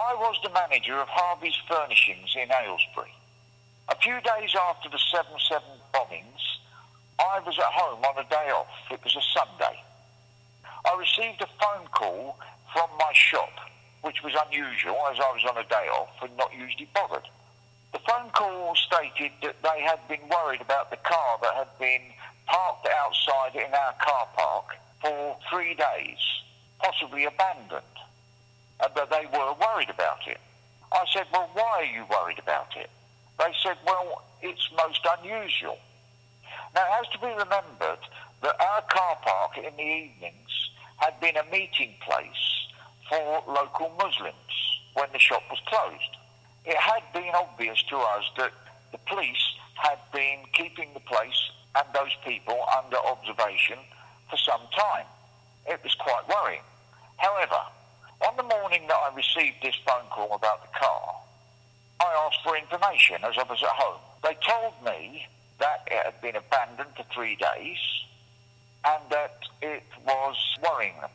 I was the manager of Harvey's Furnishings in Aylesbury. A few days after the 7/7 bombings, I was at home on a day off. It was a Sunday. I received a phone call from my shop, which was unusual as I was on a day off and not usually bothered. The phone call stated that they had been worried about the car that had been parked outside in our car park for 3 days, possibly abandoned, and that they were worried about it. I said, well, why are you worried about it? They said, well, it's most unusual. Now, it has to be remembered that our car park in the evenings had been a meeting place for local Muslims when the shop was closed. It had been obvious to us that the police had been keeping the place and those people under observation for some time. It was quite worrying. However, on the morning that I received this phone call about the car, I asked for information as I was at home. They told me that it had been abandoned for 3 days and that it was worrying them.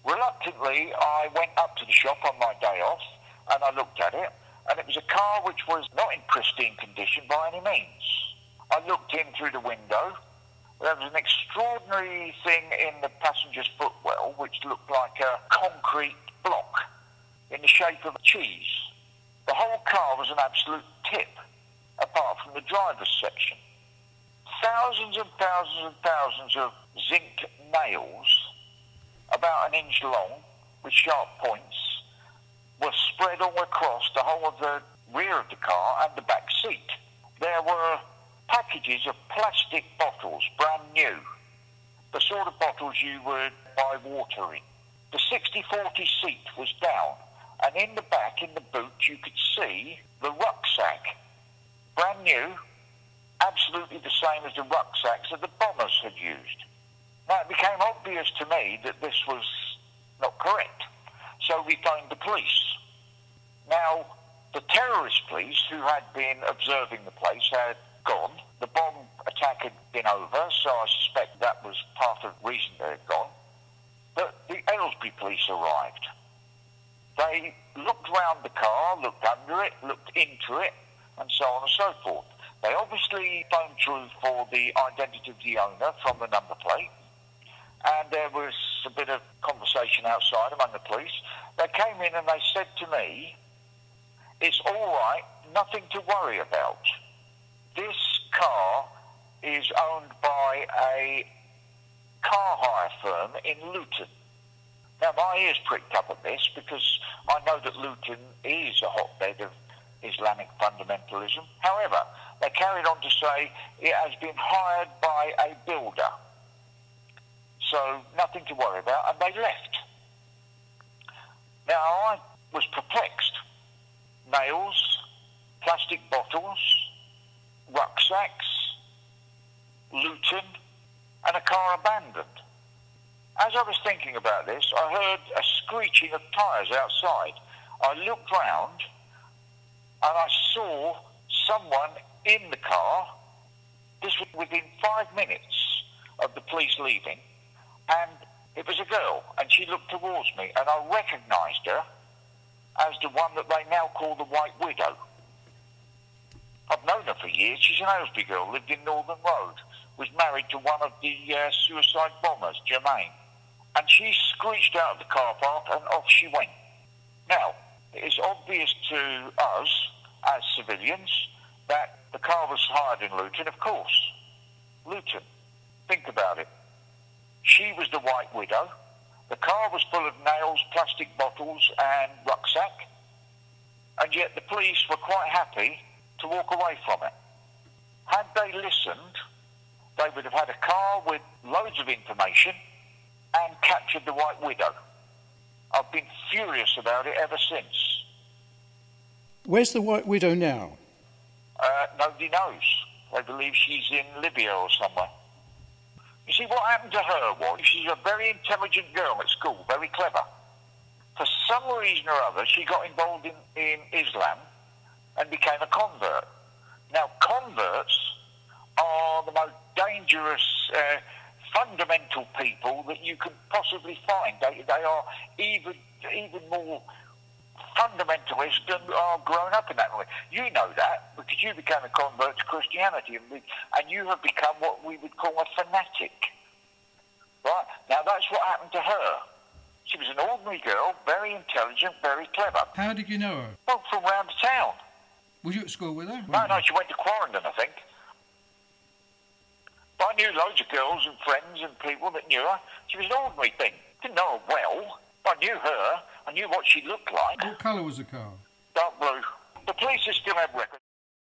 Reluctantly, I went up to the shop on my day off and I looked at it, and it was a car which was not in pristine condition by any means. I looked in through the window. There was an extraordinary thing in the passenger's footwell which looked like a concrete block in the shape of a cheese. The whole car was an absolute tip, apart from the driver's section. Thousands and thousands and thousands of zinc nails, about an inch long, with sharp points, were spread all across the whole of the rear of the car and the back seat. There were packages of plastic bottles, brand new, the sort of bottles you would buy water in. The 60/40 seat was down, and in the back, in the boot, you could see the rucksack, brand new, absolutely the same as the rucksacks that the bombers had used. Now, it became obvious to me that this was not correct, so we phoned the police. Now, the terrorist police who had been observing the place had gone. The bomb attack had been over, so I suspect that was part of the reason they had gone. But the Aylesbury police arrived. They looked round the car, looked under it, looked into it, and so on and so forth. They obviously phoned through for the identity of the owner from the number plate, and there was a bit of conversation outside among the police. They came in and they said to me, it's all right, nothing to worry about. This car is owned by a car hire firm in Luton. Now, my ears pricked up at this because I know that Luton is a hotbed of Islamic fundamentalism. However, they carried on to say it has been hired by a builder. So, nothing to worry about, and they left. Now, I was perplexed. Nails, plastic bottles, rucksacks, Luton, and a car abandoned. As I was thinking about this, I heard a screeching of tyres outside. I looked round and I saw someone in the car. This was within 5 minutes of the police leaving, and it was a girl, and she looked towards me, and I recognised her as the one that they now call the White Widow. I've known her for years. She's an Aylesbury girl, lived in Northern Road, was married to one of the suicide bombers, Jermaine. And she screeched out of the car park and off she went. Now, it is obvious to us as civilians that the car was hired in Luton, of course. Luton. Think about it. She was the White Widow. The car was full of nails, plastic bottles and rucksack. And yet the police were quite happy to walk away from it. Had they listened, they would have had a car with loads of information and captured the White Widow. I've been furious about it ever since. Where's the White Widow now? Nobody knows. They believe she's in Libya or somewhere. You see, what happened to her was she's a very intelligent girl at school, very clever. For some reason or other, she got involved in Islam and became a convert. Now, converts are the most dangerous, fundamental people that you could possibly find. They are even more fundamentalist and are grown up in that way. You know that because you became a convert to Christianity and you have become what we would call a fanatic. Right? Now that's what happened to her. She was an ordinary girl, very intelligent, very clever. How did you know her? Well, from round the town. Was you at school with her? No, she went to Quarrendon, I think. But I knew loads of girls and friends and people that knew her. She was an ordinary thing. Didn't know her well. I knew her. I knew what she looked like. What colour was the car? Dark blue. The police still have records.